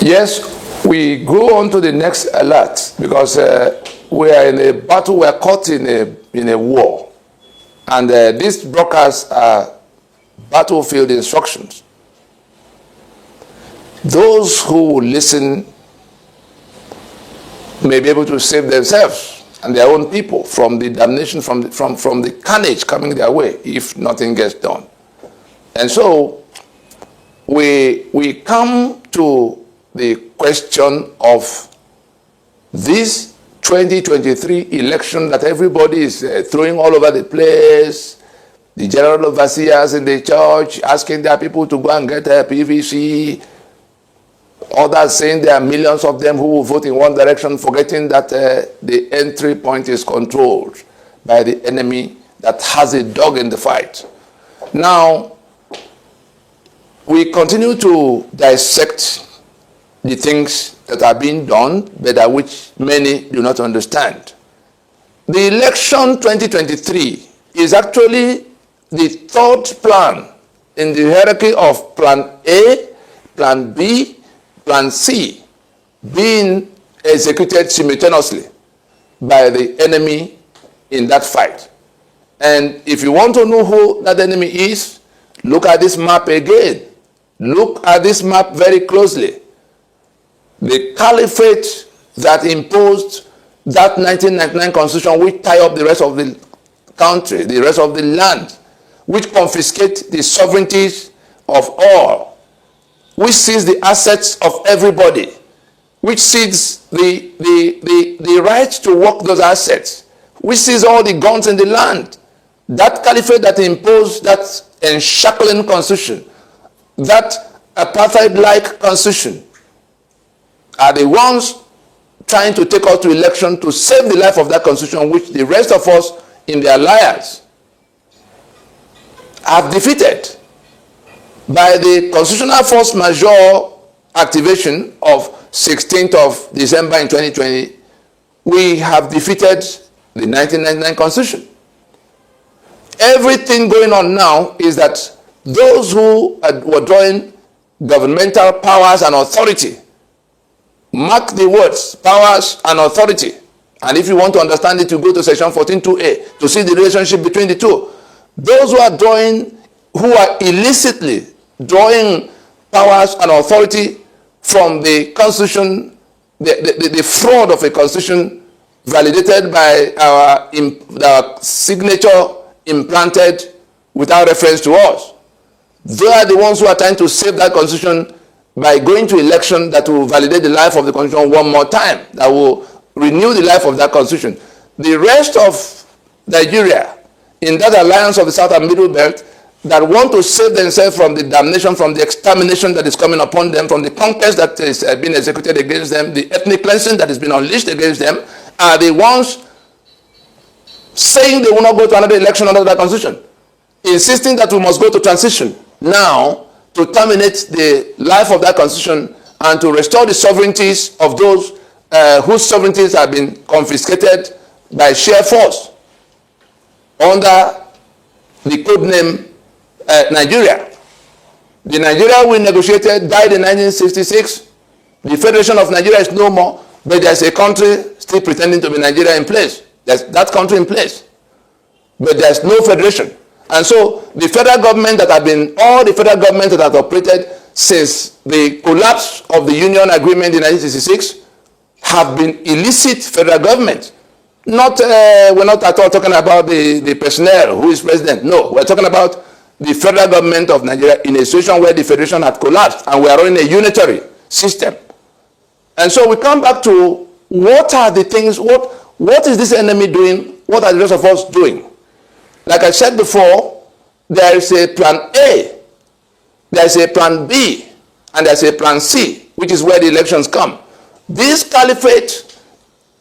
Yes, we go on to the next alert because we are in a battle, we are caught in a war. And these broadcasts are battlefield instructions. Those who will listen may be able to save themselves and their own people from the damnation, from the carnage coming their way if nothing gets done. And so we come to the question of this 2023 election that everybody is throwing all over the place. The general overseers in the church asking their people to go and get a PVC. Others saying there are millions of them who will vote in one direction, forgetting that the entry point is controlled by the enemy that has a dog in the fight. Now, we continue to dissect the things that are being done, but which many do not understand. The election 2023 is actually the third plan in the hierarchy of Plan A, Plan B, Plan C being executed simultaneously by the enemy in that fight. And if you want to know who that enemy is, look at this map again. Look at this map very closely. The caliphate that imposed that 1999 constitution, which tie up the rest of the country, the rest of the land, which confiscate the sovereignties of all, which seizes the assets of everybody, which seizes the right to work those assets, which seizes all the guns in the land. That caliphate that imposed that enshackling constitution, that apartheid-like constitution, are the ones trying to take us to election to save the life of that constitution, which the rest of us in the alliance have defeated. By the constitutional force majeure activation of 16th of December in 2020, we have defeated the 1999 constitution. Everything going on now is that those who were drawing governmental powers and authority, mark the words, powers and authority. And if you want to understand it, you go to section 14.2a to see the relationship between the two. Those who are illicitly drawing powers and authority from the constitution, the fraud of a constitution validated by our signature implanted without reference to us. They are the ones who are trying to save that constitution by going to election that will validate the life of the constitution one more time, that will renew the life of that constitution. The rest of Nigeria, in that alliance of the South and Middle Belt, that want to save themselves from the damnation, from the extermination that is coming upon them, from the conquest that is being executed against them, the ethnic cleansing that has been unleashed against them, are the ones saying they will not go to another election under that constitution, insisting that we must go to transition now to terminate the life of that constitution and to restore the sovereignties of those whose sovereignties have been confiscated by sheer force under the code name Nigeria. The Nigeria we negotiated died in 1966. The Federation of Nigeria is no more, but there's a country still pretending to be Nigeria in place. There's that country in place, but there's no federation. And so the federal government that have been, all the federal governments that have operated since the collapse of the Union Agreement in 1966 have been illicit federal government. We're not at all talking about the personnel who is president. No, we're talking about the federal government of Nigeria in a situation where the federation had collapsed and we are running a unitary system. And so we come back to what are the things, what is this enemy doing? What are the rest of us doing? Like I said before, there is a plan A, there is a plan B, and there is a plan C, which is where the elections come. This caliphate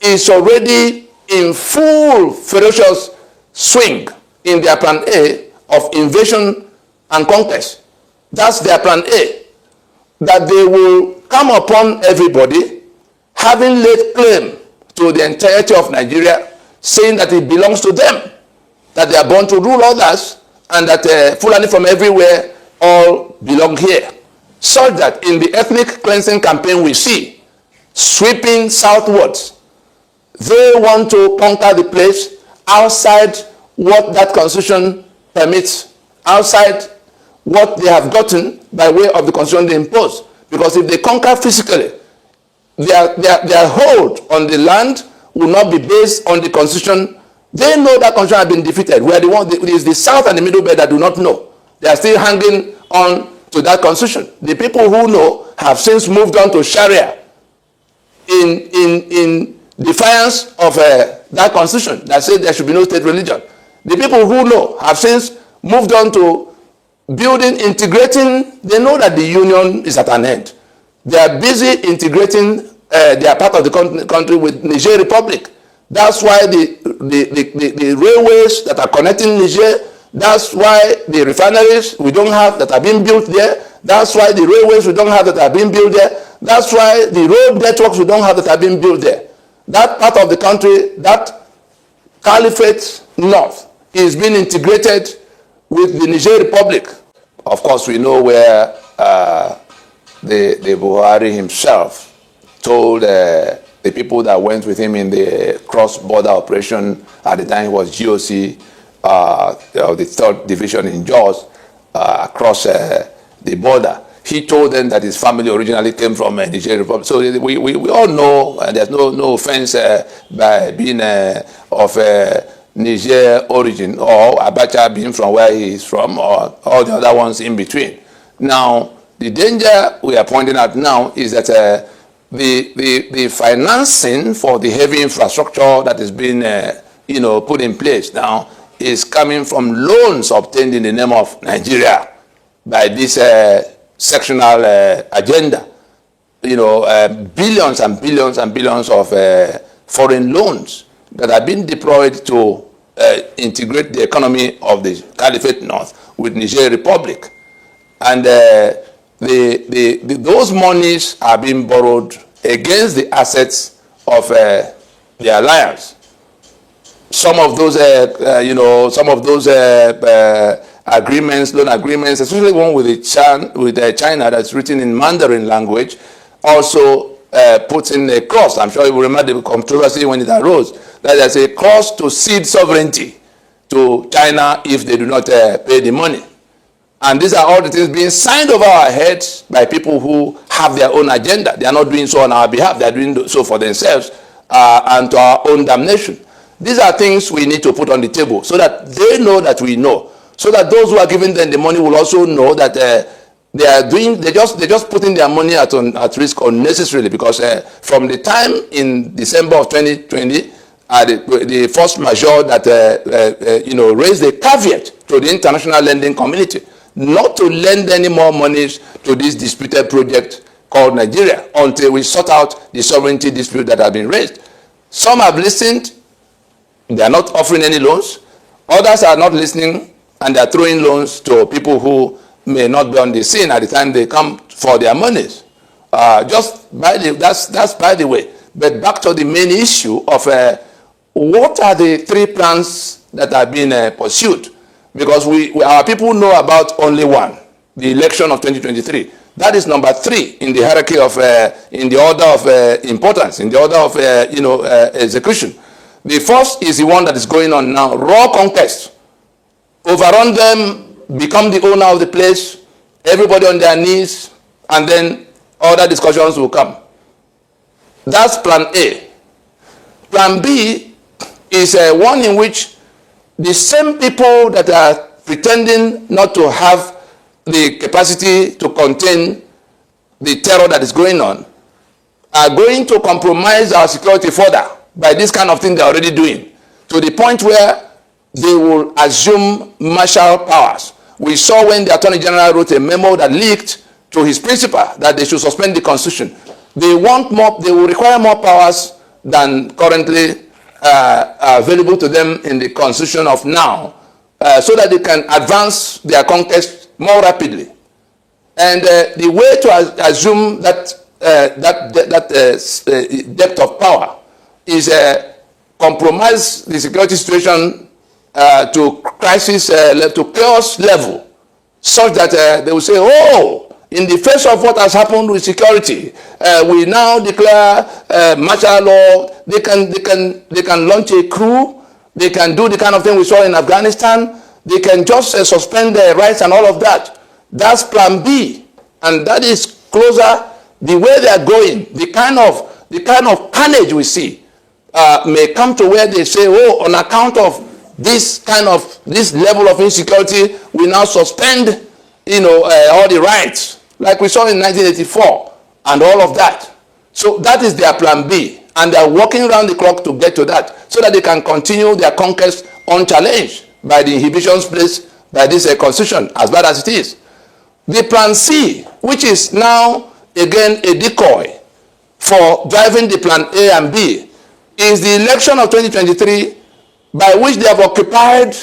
is already in full ferocious swing in their plan A of invasion and conquest. That's their plan A. That they will come upon everybody having laid claim to the entirety of Nigeria, saying that it belongs to them, that they are born to rule others, and that Fulani from everywhere all belong here. such that in the ethnic cleansing campaign we see, sweeping southwards, they want to conquer the place outside what that constitution permits, outside what they have gotten by way of the constitution they impose. Because if they conquer physically, their hold on the land will not be based on the constitution. They know that constitution has been defeated. We are the one, it is the South and the Middle Belt that do not know. They are still hanging on to that constitution. The people who know have since moved on to Sharia in defiance of that constitution that says there should be no state religion. The people who know have since moved on to building, integrating. They know that the union is at an end. They are busy integrating their part of the country with Niger Republic. That's why the railways that are connecting Niger, that's why the refineries we don't have that are being built there, that's why the railways we don't have that are being built there, that's why the road networks we don't have that are being built there. That part of the country, that Caliphate North, is being integrated with the Niger Republic. Of course, we know where the Buhari himself told the people that went with him in the cross-border operation at the time he was GOC of the 3rd Division in Jos across the border. He told them that his family originally came from Niger Republic. So we all know, and there's no offense by being of Niger origin, or Abacha being from where he is from, or all the other ones in between. Now, the danger we are pointing out now is that the financing for the heavy infrastructure that is being put in place now is coming from loans obtained in the name of Nigeria by this sectional agenda. Billions and billions and billions of foreign loans that have been deployed to integrate the economy of the Caliphate North with Niger Republic. And those monies are being borrowed against the assets of the alliance. Some of those, agreements, loan agreements, especially one with China that's written in Mandarin language, also puts in a clause. I'm sure you will remember the controversy when it arose, that there's a clause to cede sovereignty to China if they do not pay the money. And these are all the things being signed over our heads by people who have their own agenda. They are not doing so on our behalf. They are doing so for themselves and to our own damnation. These are things we need to put on the table so that they know that we know. So that those who are giving them the money will also know that they're just putting their money at risk unnecessarily, because from the time in December of 2020, the force majeure that raised a caveat to the international lending community not to lend any more monies to this disputed project called Nigeria until we sort out the sovereignty dispute that has been raised. Some have listened, they are not offering any loans. Others are not listening, and they are throwing loans to people who may not be on the scene at the time they come for their monies. That's by the way. But back to the main issue of what are the 3 plans that are being pursued? Because our people know about only one, the election of 2023. That is number 3 in the hierarchy of, in the order of importance, in the order of, execution. The first is the one that is going on now, raw conquest. Overrun them, become the owner of the place, everybody on their knees, and then other discussions will come. That's plan A. Plan B is one in which the same people that are pretending not to have the capacity to contain the terror that is going on are going to compromise our security further by this kind of thing they're already doing, to the point where they will assume martial powers. We saw when the Attorney General wrote a memo that leaked to his principal that they should suspend the Constitution. They want more, they will require more powers than currently available to them in the Constitution of now, so that they can advance their conquest more rapidly. And the way to assume that depth of power is compromise the security situation to crisis, to chaos level, such that they will say, oh, in the face of what has happened with security, we now declare martial law. They can launch a coup. They can do the kind of thing we saw in Afghanistan. They can just suspend their rights and all of that. That's plan B, and that is closer. The way they are going, the kind of carnage we see may come to where they say, oh, on account of this level of insecurity, we now suspend, all the rights, like we saw in 1984, and all of that. So that is their plan B, and they are working around the clock to get to that, so that they can continue their conquest unchallenged by the inhibitions placed by this constitution, as bad as it is. The plan C, which is now again a decoy for driving the plan A and B, is the election of 2023, by which they have occupied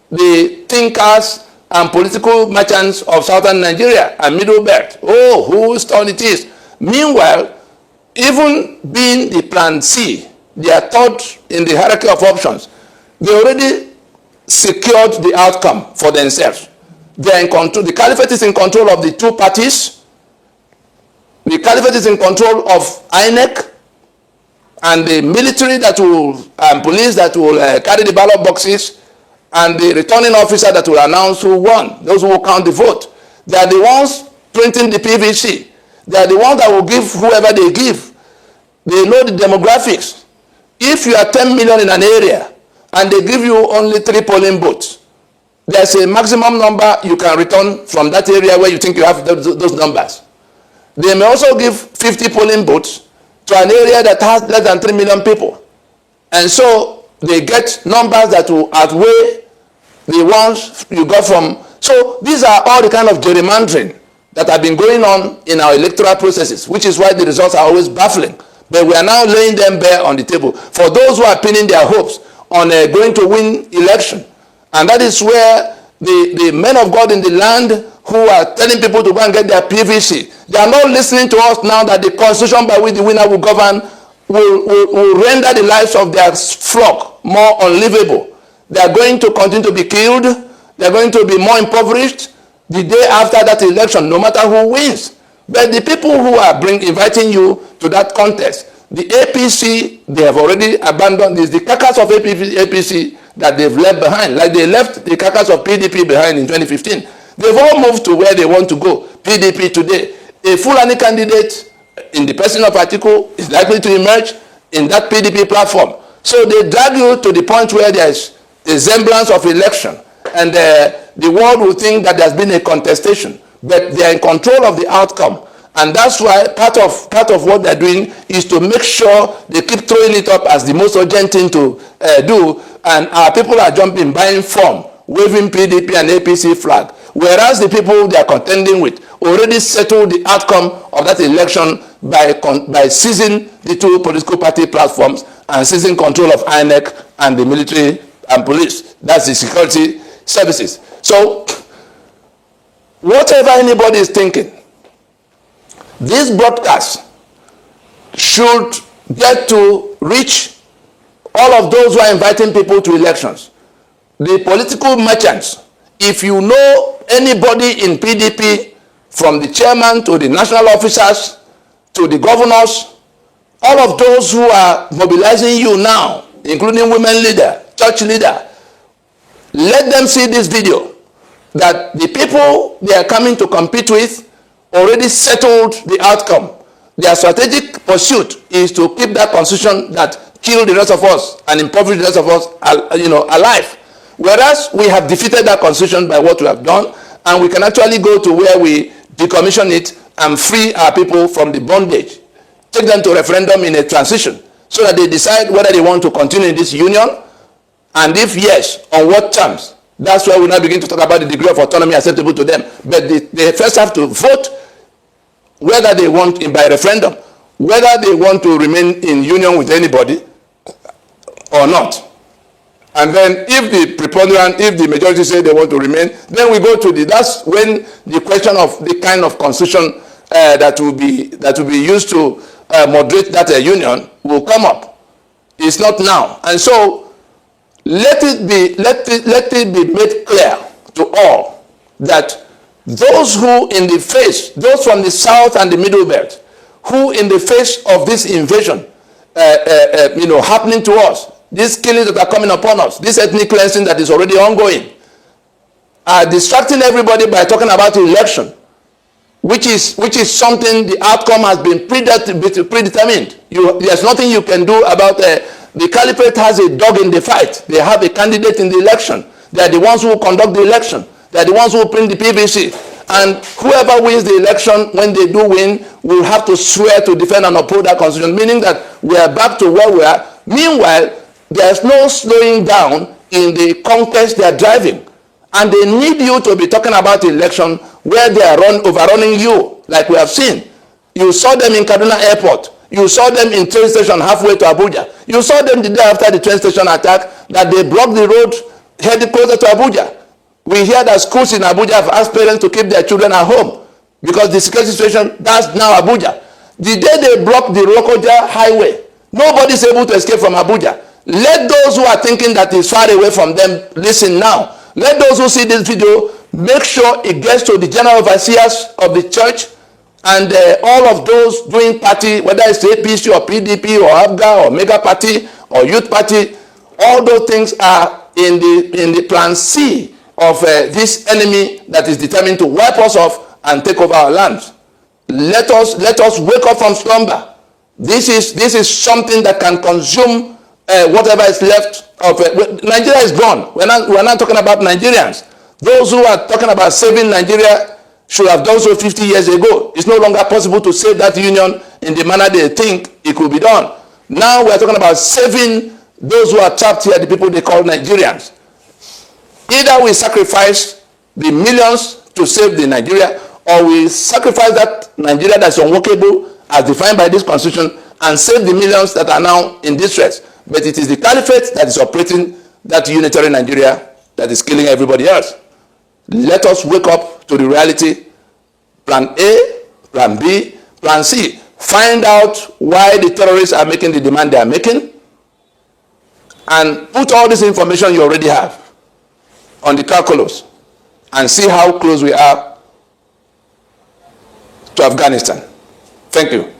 the thinkers and political merchants of southern Nigeria and Middle Belt. Oh, whose turn it is. Meanwhile, even being the plan C, they are third in the hierarchy of options. They already secured the outcome for themselves. They are in control. The caliphate is in control of the two parties. The caliphate is in control of INEC and the military that will, police that will carry the ballot boxes, and the returning officer that will announce who won, those who will count the vote. They are the ones printing the PVC. They are the ones that will give whoever they give. They know the demographics. If you are 10 million in an area and they give you only 3 polling booths, there's a maximum number you can return from that area where you think you have those numbers. They may also give 50 polling booths to an area that has less than 3 million people. And so they get numbers that will outweigh the ones you got from. So these are all the kind of gerrymandering that have been going on in our electoral processes, which is why the results are always baffling. But we are now laying them bare on the table for those who are pinning their hopes on going to win election. And that is where the men of God in the land who are telling people to go and get their PVC, they are not listening to us now that the constitution by which the winner will govern will render the lives of their flock more unlivable. They are going to continue to be killed. They are going to be more impoverished the day after that election, no matter who wins. But the people who are inviting you to that contest, the APC, they have already abandoned this. The carcass of APC that they've left behind, like they left the carcass of PDP behind in 2015. They've all moved to where they want to go. PDP today, a Fulani candidate in the person of Atiku is likely to emerge in that PDP platform. So they drag you to the point where there's a semblance of election, and the world will think that there's been a contestation, but they are in control of the outcome. And that's why part of what they're doing is to make sure they keep throwing it up as the most urgent thing to do, and our people are jumping, buying form, waving PDP and APC flag, whereas the people they are contending with already settled the outcome of that election by seizing the two political party platforms and seizing control of INEC and the military and police. That's the security services. So whatever anybody is thinking, this broadcast should get to reach all of those who are inviting people to elections. The political merchants, if you know anybody in PDP, from the chairman to the national officers to the governors, all of those who are mobilizing you now, including women leader, church leader, let them see this video, that the people they are coming to compete with already settled the outcome. Their strategic pursuit is to keep that constitution that killed the rest of us and impoverished the rest of us, alive. Whereas we have defeated that constitution by what we have done, and we can actually go to where we decommission it and free our people from the bondage. Take them to referendum in a transition so that they decide whether they want to continue in this union, and if yes, on what terms. That's where we now begin to talk about the degree of autonomy acceptable to them. But they first have to vote whether they want, by referendum, whether they want to remain in union with anybody or not. And then if the majority say they want to remain, then we go to that's when the question of the kind of constitution that will be used to moderate that union will come up. It's not now. And so let it be made clear to all that those who in the face, those from the south and the middle belt, who in the face of this invasion, happening to us, these killings that are coming upon us, this ethnic cleansing that is already ongoing, are distracting everybody by talking about the election, which is something the outcome has been predetermined. There's nothing you can do about the caliphate has a dog in the fight. They have a candidate in the election. They are the ones who conduct the election. They are the ones who print the PVC. And whoever wins the election, when they do win, will have to swear to defend and uphold that constitution, meaning that we are back to where we are. Meanwhile, there's no slowing down in the conquest they are driving. And they need you to be talking about the election where they are overrunning you, like we have seen. You saw them in Kaduna Airport. You saw them in train station halfway to Abuja. You saw them the day after the train station attack that they blocked the road heading closer to Abuja. We hear that schools in Abuja have asked parents to keep their children at home because the security situation, that's now Abuja. The day they blocked the Lokoja highway, nobody's able to escape from Abuja. Let those who are thinking that is far away from them listen now. Let those who see this video make sure it gets to the general overseers of the church and all of those doing party, whether it's APC or PDP or ABGA or Mega Party or Youth Party. All those things are in the plan C of this enemy that is determined to wipe us off and take over our lands. Let us wake up from slumber. This is something that can consume whatever is left of Nigeria is gone. We're not talking about Nigerians. Those who are talking about saving Nigeria should have done so 50 years ago. It's no longer possible to save that union in the manner they think it could be done. Now we're talking about saving those who are trapped here, the people they call Nigerians. Either we sacrifice the millions to save the Nigeria, or we sacrifice that Nigeria that's unworkable as defined by this constitution and save the millions that are now in distress. But it is the caliphate that is operating that unitary Nigeria that is killing everybody else. Let us wake up to the reality. Plan A, Plan B, Plan C. Find out why the terrorists are making the demand they are making, and put all this information you already have on the calculus and see how close we are to Afghanistan. Thank you.